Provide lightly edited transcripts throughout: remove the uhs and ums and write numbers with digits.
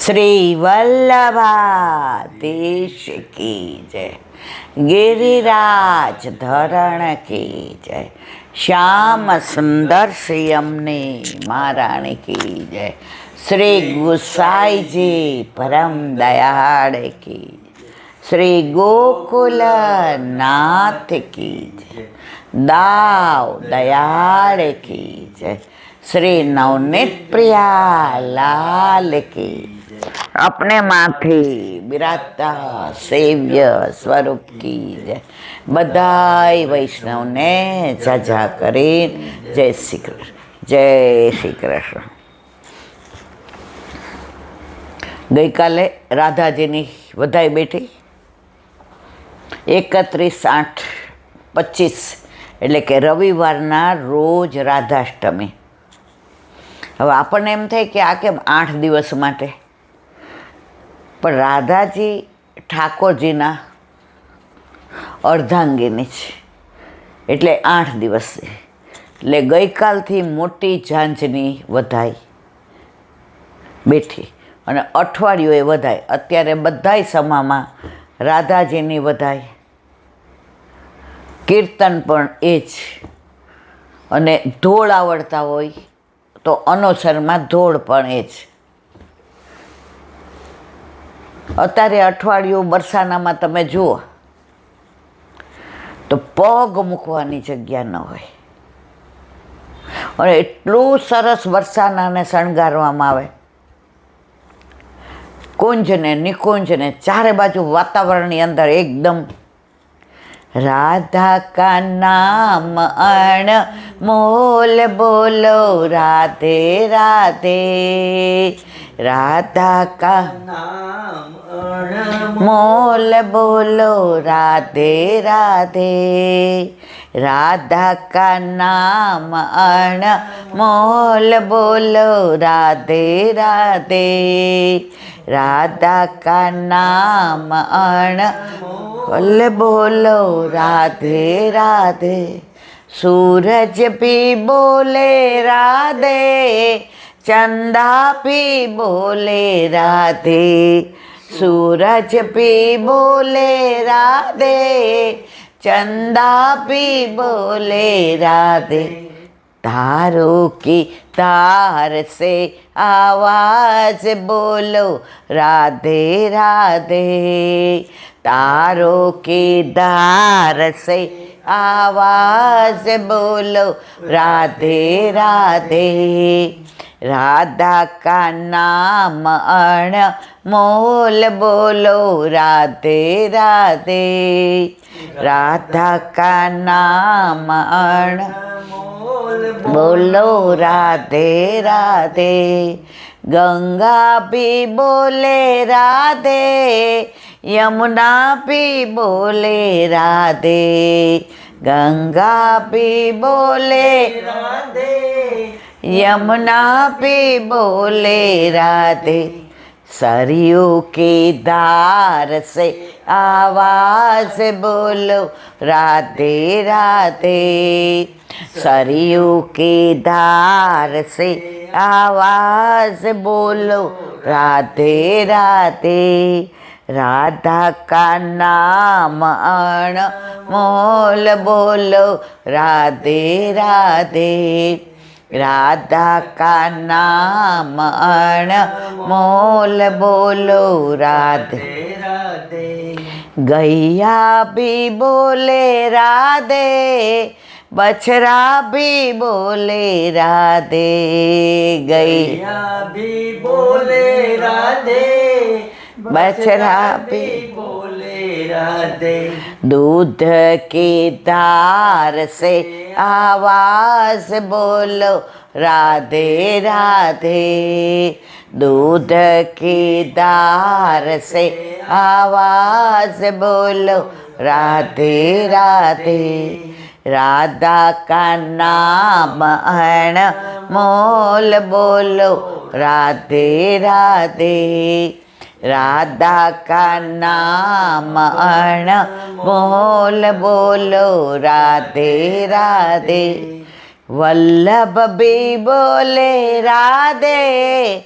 श्री वल्लभाधीश की जय, गिरिराज धरण की जय, श्याम सुंदर श्रीयमनी महारानी की जय, श्री गुसाई जी परम दयाड़ की, श्री गोकुल नाथ की जय, दाव दयाड़ की जय, श्री नवनीत प्रिया लाल की, अपने माथे बिराजता सेव्य स्वरूप की जय। बधाई वैष्णव ने जजा करे। जय श्री कृष्ण, जय श्री कृष्ण। गई काले राधाजीनी बधाई बेठी 31/8/25 એટલે કે રવિવારના રોજ રાધાષ્ટમી। હવે આપણને એમ થાય કે આ કેમ 8 દિવસ માટે, પણ રાધાજી ઠાકોરજીના અર્ધાંગીની છે એટલે 8 દિવસ છે। એટલે ગઈકાલથી મોટી ઝાંઝની વધાઈ બેઠી અને અઠવાડિયુંએ વધાઈ। અત્યારે બધાય સમામાં રાધાજીની વધાઈ, કીર્તન પણ એ જ, અને ધોળ આવડતા હોય તો અનોસરમાં ધોળ પણ એ જ। અત્યારે અઠવાડિયું બરસાનામાં તમે જુઓ તો પગ મૂકવાની જગ્યા ન હોય, અને એટલું સરસ બરસાનાને શણગારવામાં આવે, કુંજ ને નિકુંજ ને ચારે બાજુ વાતાવરણની અંદર એકદમ राधा का नाम अनमोल बोलो राधे राधे, राधा का नाम अनमोल बोलो राधे राधे, राधा का नाम अनमोल बोलो राधे राधे, राधा का नाम अनमोल बोलो राधे राधे। सूरज भी बोले राधे, चंदा भी बोले राधे, सूरज भी बोले राधे, चंदा भी बोले राधे, तारों की तार से आवाज बोलो राधे राधे, तारों की धार से आवाज बोलो राधे राधे, राधा का नाम अनमोल बोलो राधे राधे, राधा का नाम अनमोल बोलो राधे राधे, गंगा भी बोले राधे, यमुना भी बोले राधे, गंगा भी बोले राधे, यमुना भी बोले राधे, सरयू की धार से आवाज बोलो राधे राधे, सरयू की धार से आवाज बोलो राधे राधे, राधा का नाम अनमोल बोलो राधे राधे, राधा का नाम अनमोल बोलो राधे राधे, गैया भी बोले राधे, बछड़ा भी बोले राधे, गैया भी बोले राधे, बछड़ा भी बोले राधे, दूध की धार से आवाज बोलो राधे राधे, दूध की धार से आवाज बोलो राधे राधे, राधा का नाम अनमोल बोलो राधे राधे, राधा का नाम अनमोल बोलो राधे राधे, वल्लभ भी बोले राधे,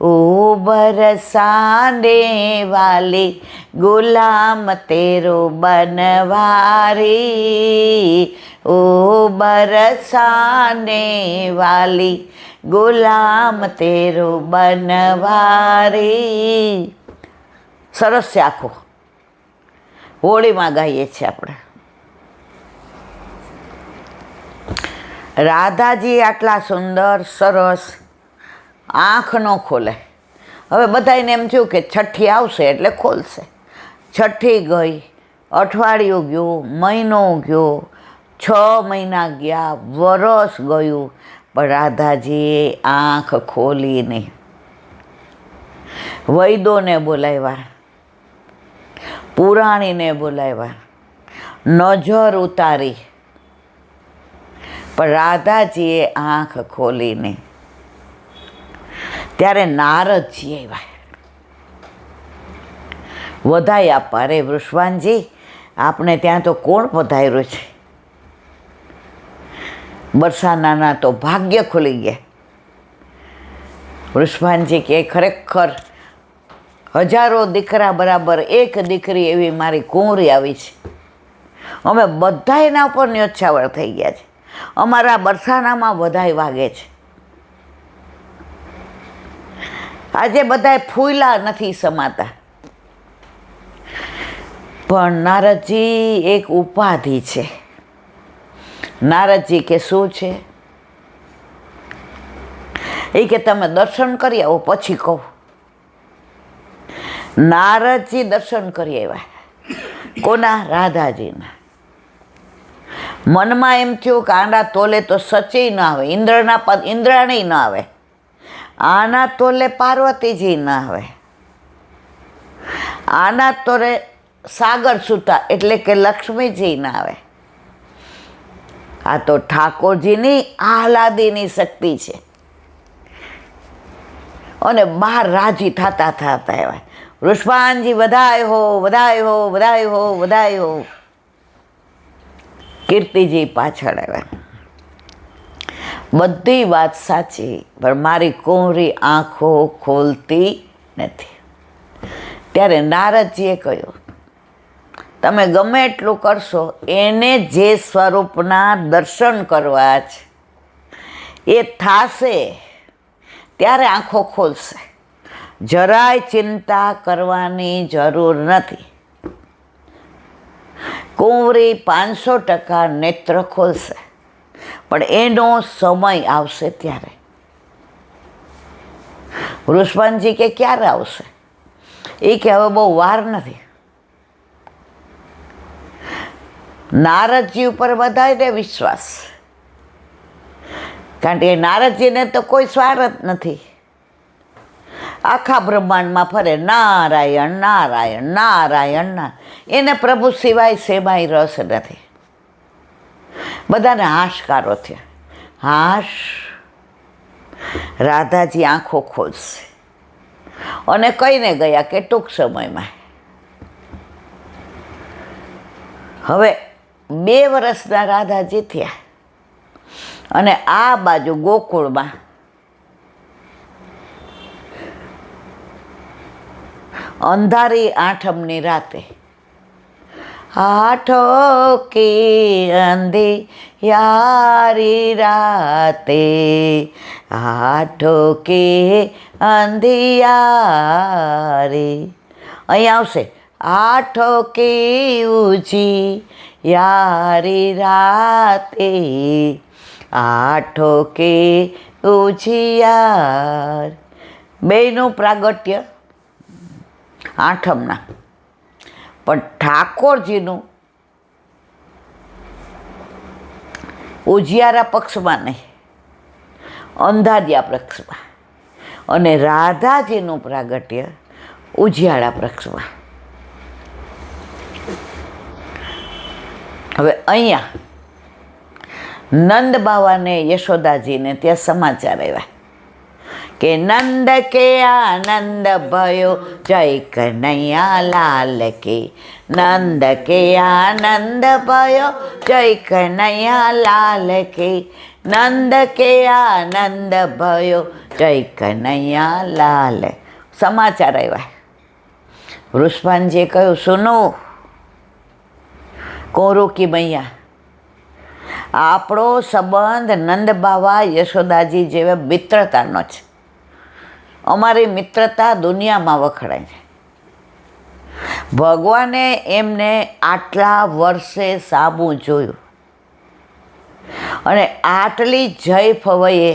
ओ बरसाने वाली गुलाम तेरो बनवारी, ओ बरसाने वाली गुलाम तेरो बनवारी. સરસ છે આખું. હોળીમાં ગાઈએ છીએ આપણે. રાધાજી આટલા સુંદર સરસ આંખ ન ખોલે. હવે બધાને એમ થયું કે છઠ્ઠી આવશે એટલે ખોલશે. છઠ્ઠી ગઈ, અઠવાડિયું ગયું, મહિનો ગયો, 6 મહિના ગયા, વરસ ગયું, પણ રાધાજીએ આંખ ખોલી નહીં. વૈદોને બોલાવ્યા, પુરાણીને બોલાવ્યા, નજર ઉતારી, પણ રાધાજીએ આંખ ખોલી નહીં. ત્યારે નારદજી આવ્યા, વધાઈ આપવા. અરે વૃષભાનજી, આપણે ત્યાં તો કોણ પધાર્યું છે? બરસાનાના તો ભાગ્ય ખુલી ગયા. વૃષભાનજી કે ખરેખર હજારો દીકરા બરાબર એક દીકરી એવી મારી કુંવરી આવી છે. અમે બધા એના ઉપર ન્યોછાવર થઈ ગયા છે. અમારા બરસાનામાં બધાય વાગે છે. આજે બધાય ફૂલા નથી સમાતા. પણ નારદજી એક ઉપાધિ છે. નારદજી કે શું છે? એ કે તમે દર્શન કરી આવો પછી કહું. નારદજી દર્શન કરી આવ્યા. કોના? રાધાજીના. મનમાં એમ થયું કે આના તોલે તો સચી ન આવે, ઇન્દ્રાણી ન આવે, આના તોલે પાર્વતીજી ન આવે, આના તોલે સાગર સુતા એટલે કે લક્ષ્મીજી ન આવે. આ તો ઠાકોરજીની આહલાદીની શક્તિ છે. અને બહાર રાજી થતા આવ્યા. વૃષભાનજી વધાય હો, વધાય હો, વધાય હો, વધાય હો. કીર્તિજી પાછળ આવ્યા. બધી વાત સાચી, પણ મારી કુંવરી આંખો ખોલતી નથી. ત્યારે નારદજીએ કહ્યું, તમે ગમે એટલું કરશો, એને જે સ્વરૂપના દર્શન કરવા છે એ થાશે ત્યારે આંખો ખોલશે. જરાય ચિંતા કરવાની જરૂર નથી. કુંવરી 500% નેત્ર ખોલશે, પણ એનો સમય આવશે ત્યારે. વૃષભાનજી કે ક્યારે આવશે? એ કે હવે બહુ વાર નથી. નારદજી ઉપર બધાને વિશ્વાસ, કારણ કે નારદજીને તો કોઈ સ્વાર્થ નથી. આખા બ્રહ્માંડમાં ફરે નારાયણ નારાયણ નારાયણ ના. એને પ્રભુ સિવાય સેવાય રસ નથી. બધાને હાશકારો થયા. હાશ, રાધાજી આંખો ખોલશે. અને કહીને ગયા કે ટૂંક સમયમાં. હવે 2 વર્ષના રાધાજી થયા. અને આ બાજુ ગોકુળમાં અંધારી આઠમની રાતે, આઠો કી અંધિયારી રાતે, આઠો કી અંધિયારી. અહીં આવશે આઠો કી ઉજી યારી રાતે, આઠો કે ઉજિયાર. બેયનું પ્રાગટ્ય આઠમના, પણ ઠાકોરજીનું ઉજિયારા પક્ષમાં નહીં, અંધારિયા પક્ષમાં. અને રાધાજીનું પ્રાગટ્ય ઉજિયાળા પક્ષમાં. હવે અહીંયા નંદ બાવાને યશોદાજીને ત્યાં સમાચાર આવ્યા કે નંદ કે આનંદ ભયો જય કનૈયા લાલ કે, નંદ કે આનંદ ભયો જય કનૈયા લાલ કે, નંદ કે આનંદ ભયો જય કનૈયા લાલ. સમાચાર આવ્યા. વૃષભાનજીએ કહ્યું, સુનો કોરુકી મૈયા, આપણો સંબંધ નંદ બાવા યશોદાજી જેવા મિત્રતાનો છે. અમારી મિત્રતા દુનિયામાં વખણાય છે. ભગવાને એમને આટલા વર્ષે સામું જોયું અને આટલી જય ફવયે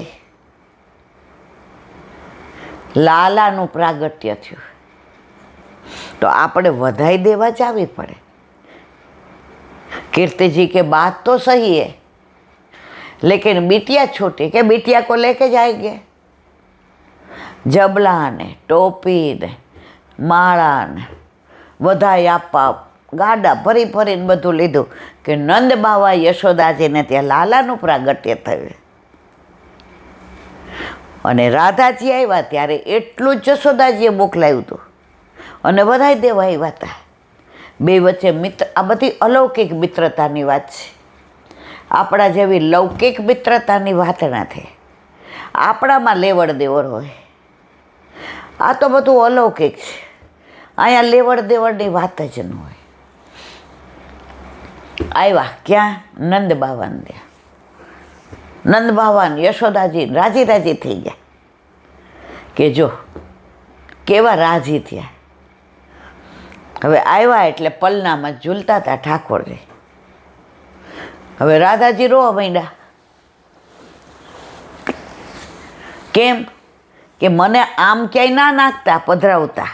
લાલાનું પ્રાગટ્ય થયું, તો આપણે વધાઈ દેવા જ આવી પડે. कीर्ति जी के बात तो सही है, लेकिन बिटिया छोटी के बिटिया को लेके जाएंगे. जबला ने टोपी ने माळा ने बधाई आपवा गाडा भरी भरीने બધું લીધું કે નંદ બાવા યશોદાજીને ત્યાં લાલાનું પ્રાગટ્ય થયું. અને રાધાજી આવ્યા ત્યારે એટલું જ યશોદાજીએ મોકલાયું હતું અને બધાઈ દેવા આવ્યા હતા. બે વચ્ચે મિત્ર, આ બધી અલૌકિક મિત્રતાની વાત છે. આપણા જેવી લૌકિક મિત્રતાની વાત નથી. આપણામાં લેવડ દેવડ હોય. આ તો બધું અલૌકિક છે. અહીંયા લેવડ દેવડની વાત જ ન હોય. આવ્યા ક્યાં? નંદ બાવાને ત્યાં. નંદ બાવાને યશોદાજી રાજી રાજી થઈ ગયા કે જો કેવા રાજી થયા. હવે આવ્યા એટલે પલનામાં ઝૂલતા હતા ઠાકોરજી. હવે રાધાજી રોવા માંડ્યા. કેમ કે મને આમ ક્યાંય ના નાખતા પધરાવતા,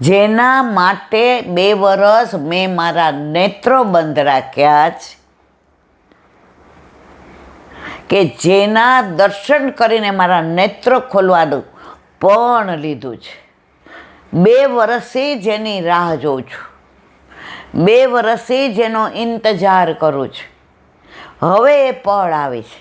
જેના માટે 2 વર્ષ મેં મારા નેત્રો બંધ રાખ્યા છે, કે જેના દર્શન કરીને મારા નેત્ર ખોલવાનું પણ લીધું છે. 2 વર્ષથી જેની રાહ જોઉં છું, 2 વર્ષથી જેનો ઇંતજાર કરું છું, હવે એ પળ આવી છે.